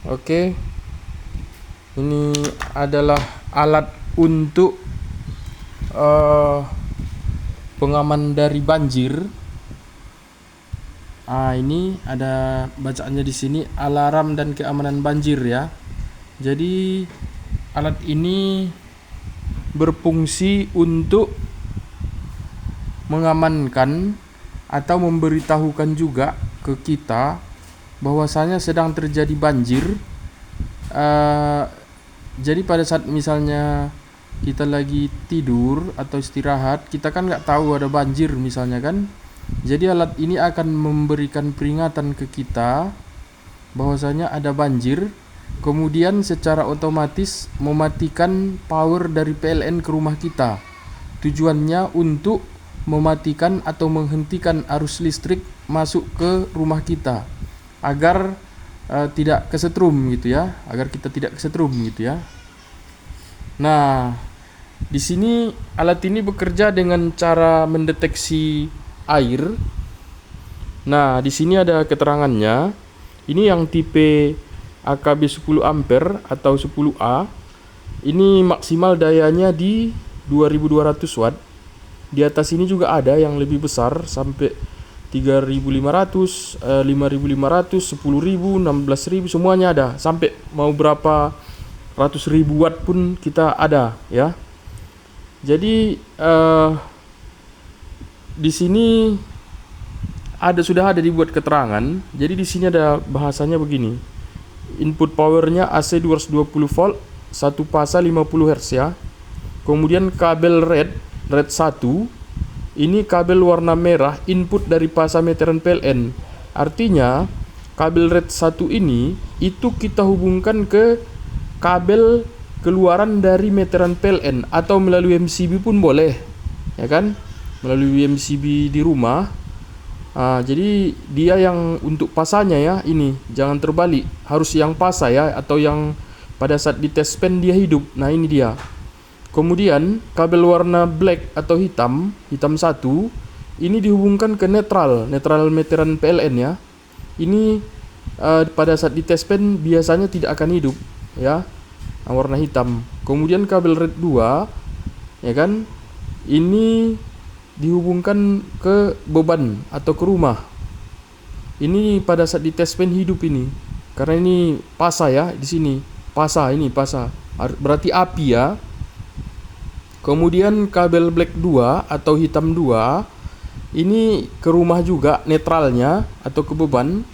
Oke, ini adalah alat untuk pengaman dari banjir. Ini ada bacaannya di sini, alarm dan keamanan banjir ya. Jadi alat ini berfungsi untuk mengamankan atau memberitahukan juga ke kita bahwasanya sedang terjadi banjir. Jadi pada saat misalnya kita lagi tidur atau istirahat, kita kan nggak tahu ada banjir misalnya kan. Jadi alat ini akan memberikan peringatan ke kita bahwasanya ada banjir, kemudian secara otomatis mematikan power dari PLN ke rumah kita. Tujuannya untuk mematikan atau menghentikan arus listrik masuk ke rumah kita agar tidak kesetrum gitu ya, agar kita tidak kesetrum gitu ya. Nah, di sini alat ini bekerja dengan cara mendeteksi air. Nah, di sini ada keterangannya. Ini yang tipe AKB 10 ampere atau 10A. Ini maksimal dayanya di 2200 watt. Di atas ini juga ada yang lebih besar sampai 3500, 5500, 10000, 16000 semuanya ada. Sampai mau berapa ratus ribu watt pun kita ada ya. Jadi di sini sudah ada dibuat keterangan. Jadi di sini ada bahasanya begini. Input powernya AC 220 volt, satu pasa 50 Hz ya. Kemudian kabel red 1, ini kabel warna merah input dari pasa meteran PLN. Artinya kabel red 1 ini itu kita hubungkan ke kabel keluaran dari meteran PLN atau melalui MCB pun boleh, ya kan? Melalui MCB di rumah. Jadi dia yang untuk pasanya ya, ini jangan terbalik, harus yang pasa ya, atau yang pada saat di test pen dia hidup. Nah ini dia. Kemudian kabel warna black atau hitam 1 ini dihubungkan ke netral meteran PLN ya. Ini pada saat di test pen biasanya tidak akan hidup ya, warna hitam. Kemudian kabel red 2 ya kan, ini dihubungkan ke beban atau ke rumah. Ini pada saat di test pen hidup ini, karena ini pasa ya, di sini pasa, ini pasa berarti api ya. Kemudian kabel black 2 atau hitam 2 ini ke rumah juga, netralnya atau ke beban.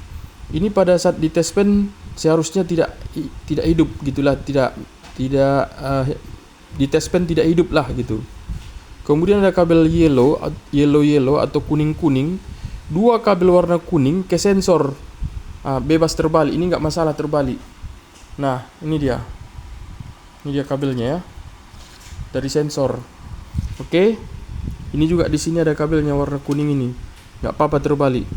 Ini pada saat di test pen seharusnya tidak hidup gitulah, tidak di test pen tidak hidup lah gitu. Kemudian ada kabel yellow atau kuning. 2 kabel warna kuning ke sensor. Bebas terbalik, ini nggak masalah terbalik. Nah, ini dia kabelnya ya, dari sensor. Oke. Ini juga di sini ada kabelnya warna kuning ini. Nggak apa-apa terbalik.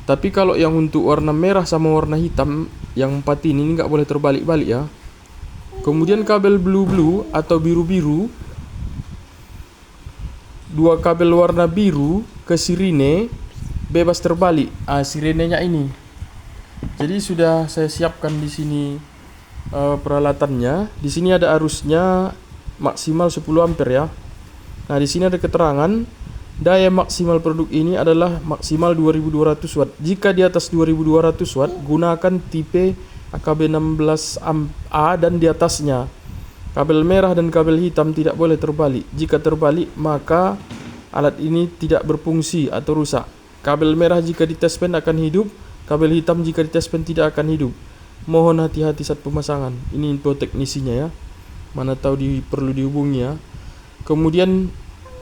Tapi kalau yang untuk warna merah sama warna hitam yang 4 ini nggak boleh terbalik-balik ya. Kemudian kabel blue atau biru-biru, 2 kabel warna biru ke sirine bebas terbalik. Sirenenya ini. Jadi sudah saya siapkan di sini peralatannya. Di sini ada arusnya maksimal 10 ampere ya. Nah, di sini ada keterangan daya maksimal produk ini adalah maksimal 2200 watt. Jika di atas 2200 watt gunakan tipe AKB 16A dan di atasnya. Kabel merah dan kabel hitam tidak boleh terbalik. Jika terbalik maka alat ini tidak berfungsi atau rusak. Kabel merah jika di test pen akan hidup, kabel hitam jika di test pen tidak akan hidup. Mohon hati-hati saat pemasangan. Ini info teknisinya ya. Mana tahu perlu dihubungi ya. Kemudian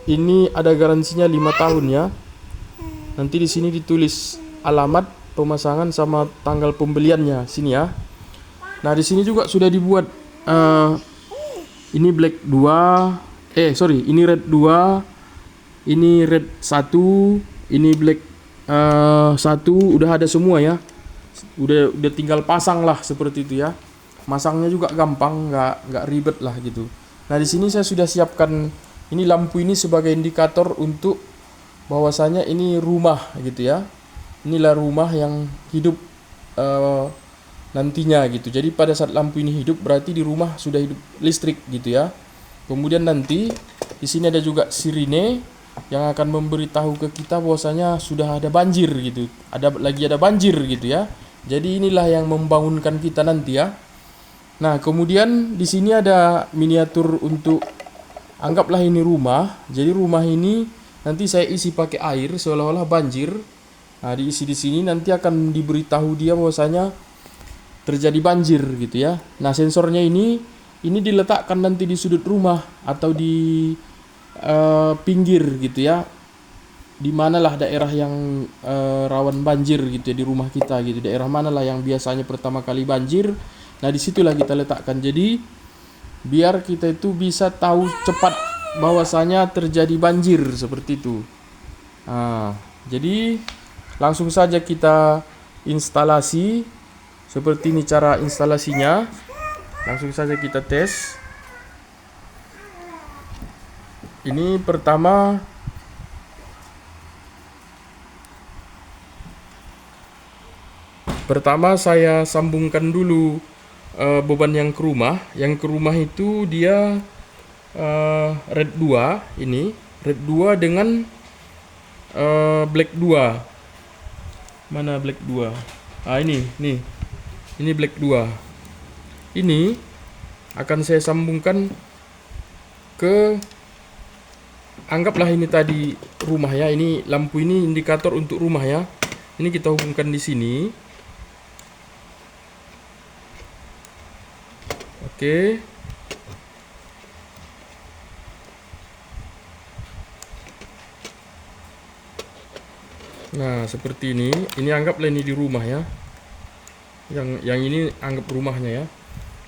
ini ada garansinya 5 tahun ya. Nanti di sini ditulis alamat pemasangan sama tanggal pembeliannya sini ya. Nah, di sini juga sudah dibuat ini black 2, ini red 2, ini red 1, ini black 1, udah ada semua ya. Udah tinggal pasang lah seperti itu ya. Masangnya juga gampang, nggak ribet lah gitu. Nah, di sini saya sudah siapkan ini lampu ini sebagai indikator untuk bahwasanya ini rumah gitu ya. Inilah rumah yang hidup nantinya gitu. Jadi pada saat lampu ini hidup berarti di rumah sudah hidup listrik gitu ya. Kemudian nanti di sini ada juga sirine yang akan memberitahu ke kita bahwasanya sudah ada banjir gitu. Ada banjir gitu ya. Jadi inilah yang membangunkan kita nanti ya. Nah, kemudian di sini ada miniatur untuk anggaplah ini rumah. Jadi rumah ini nanti saya isi pakai air seolah-olah banjir. Nah, diisi di sini nanti akan diberitahu dia bahwasanya terjadi banjir gitu ya. Nah, sensornya ini diletakkan nanti di sudut rumah atau di pinggir gitu ya. Di manalah daerah yang rawan banjir gitu ya di rumah kita gitu. Daerah manalah yang biasanya pertama kali banjir. Nah, disitulah kita letakkan. Jadi biar kita itu bisa tahu cepat bahwasanya terjadi banjir seperti itu. Nah, jadi langsung saja kita instalasi. Seperti ini cara instalasinya. Langsung saja kita tes. Ini pertama saya sambungkan dulu beban yang ke rumah. Yang ke rumah itu dia red 2 ini, red 2 dengan black 2. Mana black 2? Ah, ini black 2. Ini akan saya sambungkan ke, anggaplah ini tadi rumah ya. Ini lampu ini indikator untuk rumah ya. Ini kita hubungkan di sini. Oke. Nah, seperti ini. Ini anggaplah ini di rumah ya. Yang ini anggap rumahnya ya.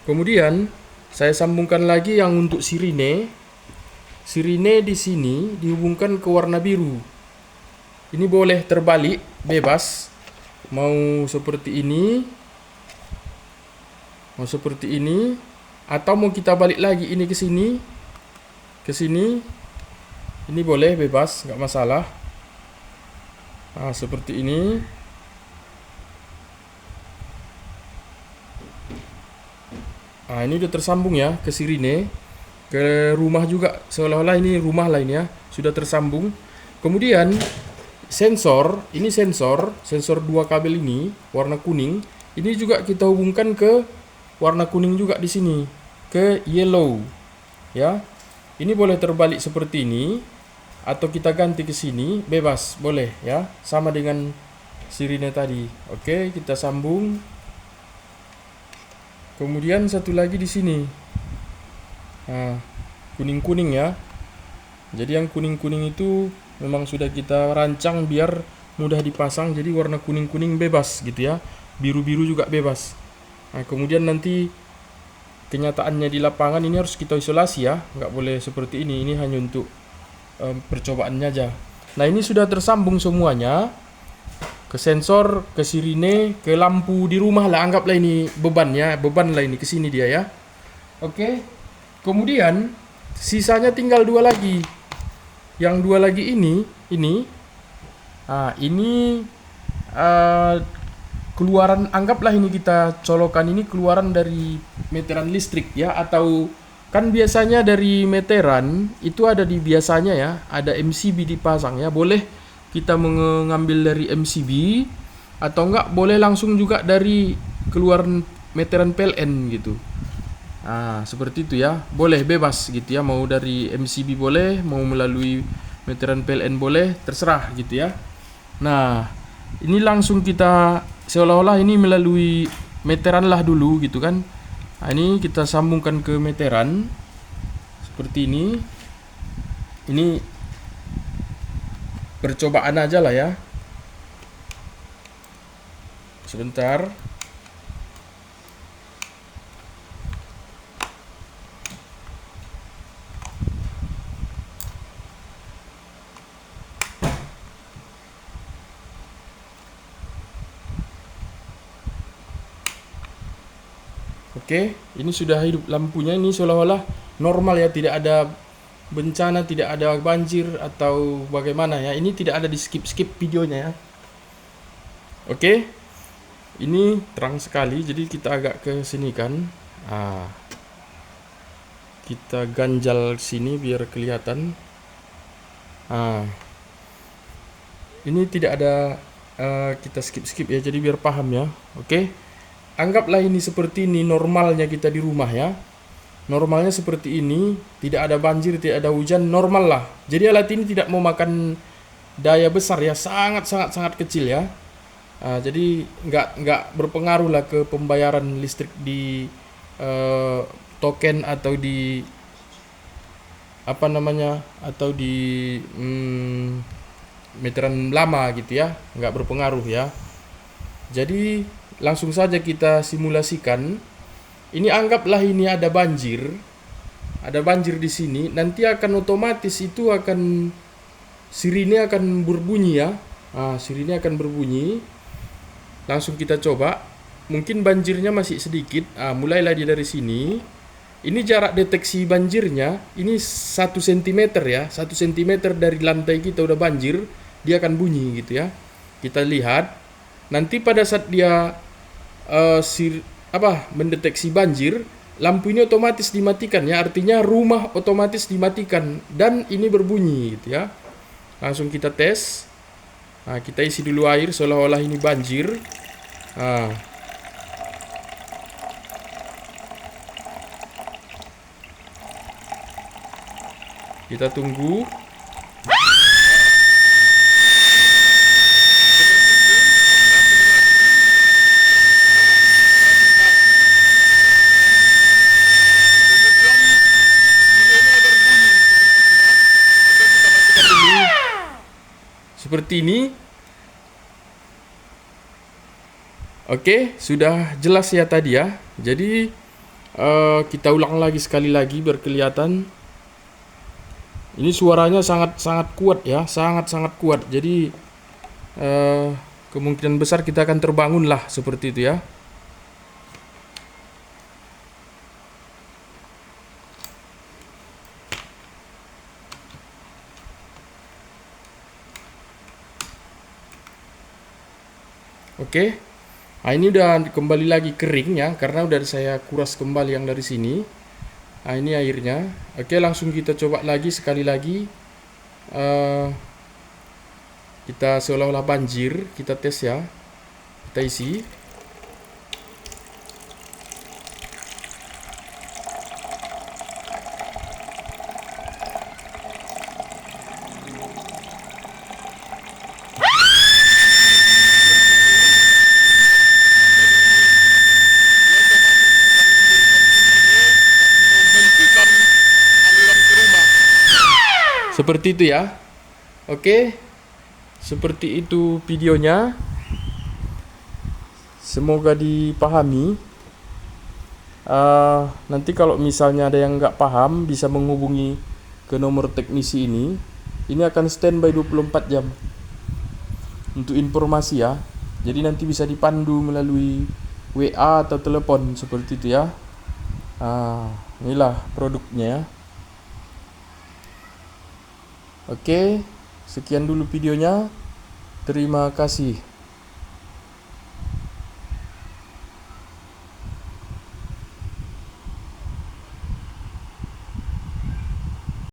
Kemudian saya sambungkan lagi yang untuk sirine. Sirine di sini dihubungkan ke warna biru. Ini boleh terbalik, bebas. Mau seperti ini. Atau mau kita balik lagi ini ke sini. Ini boleh bebas, nggak masalah. Nah, seperti ini. Nah, ini udah tersambung ya ke sirine. Ke rumah juga, seolah-olah ini rumah lain ya. Sudah tersambung. Kemudian sensor 2 kabel ini warna kuning. Ini juga kita hubungkan ke warna kuning juga di sini, ke yellow ya. Ini boleh terbalik seperti ini atau kita ganti ke sini, bebas, boleh ya, sama dengan sirine tadi. Oke, kita sambung. Kemudian satu lagi di sini. Nah, kuning-kuning ya. Jadi yang kuning-kuning itu memang sudah kita rancang biar mudah dipasang. Jadi warna kuning-kuning bebas gitu ya. Biru-biru juga bebas. Nah, kemudian nanti kenyataannya di lapangan ini harus kita isolasi ya. Nggak boleh seperti ini. Ini hanya untuk percobaannya aja. Nah, ini sudah tersambung semuanya. Ke sensor, ke sirine, ke lampu di rumah lah. Anggaplah ini beban lah ini, ke sini dia ya. Oke. Kemudian sisanya tinggal 2 lagi. Yang 2 lagi ini. Nah, ini keluaran, anggaplah ini kita colokan ini keluaran dari meteran listrik ya, atau kan biasanya dari meteran itu ada di biasanya ya, ada MCB dipasang ya. Boleh kita mengambil dari MCB atau enggak boleh langsung juga dari keluaran meteran PLN gitu. Nah, seperti itu ya. Boleh bebas gitu ya, mau dari MCB boleh, mau melalui meteran PLN boleh, terserah gitu ya. Nah, ini langsung kita seolah-olah ini melalui meteran lah dulu gitu kan. Nah, ini kita sambungkan ke meteran seperti ini. Ini percobaan aja lah ya. Sebentar. Oke, ini sudah hidup lampunya. Ini seolah-olah normal ya, tidak ada bencana, tidak ada banjir atau bagaimana ya. Ini tidak ada di skip videonya ya. Oke. Ini terang sekali, jadi kita agak ke sini kan. Kita ganjal sini biar kelihatan. Ini tidak ada, kita skip ya, jadi biar paham ya. Oke. Anggaplah ini seperti ini normalnya kita di rumah ya. Normalnya seperti ini, tidak ada banjir, tidak ada hujan, normal lah. Jadi alat ini tidak mau makan daya besar ya, sangat kecil ya. Jadi nggak berpengaruh lah ke pembayaran listrik di token atau di apa namanya, atau di meteran lama gitu ya, nggak berpengaruh ya. Jadi langsung saja kita simulasikan. Ini anggaplah ini ada banjir di sini, nanti akan otomatis itu akan sirine akan berbunyi ya. Sirine akan berbunyi. Langsung kita coba. Mungkin banjirnya masih sedikit. Mulailah dia dari sini. Ini jarak deteksi banjirnya. Ini 1 cm ya. 1 cm dari lantai kita udah banjir. Dia akan bunyi gitu ya. Kita lihat. Nanti pada saat dia mendeteksi banjir, lampu ini otomatis dimatikan ya. Artinya rumah otomatis dimatikan. Dan ini berbunyi gitu ya. Langsung kita tes. Kita isi dulu air seolah-olah ini banjir. Kita tunggu. Seperti ini. Oke, sudah jelas ya tadi ya. Jadi kita ulang lagi sekali lagi biar kelihatan. Ini suaranya sangat kuat ya, sangat kuat. Jadi kemungkinan besar kita akan terbangun lah seperti itu ya. Oke. Ini udah kembali lagi kering ya, karena udah saya kuras kembali yang dari sini. Ini airnya. Oke, langsung kita coba lagi sekali lagi. Kita seolah-olah banjir, kita tes ya. Kita isi. Seperti itu ya. Oke. Seperti itu videonya. Semoga dipahami. Nanti kalau misalnya ada yang nggak paham, bisa menghubungi ke nomor teknisi ini. Ini akan standby 24 jam untuk informasi ya. Jadi nanti bisa dipandu melalui WA atau telepon seperti itu ya. Inilah produknya ya. Oke, sekian dulu videonya. Terima kasih.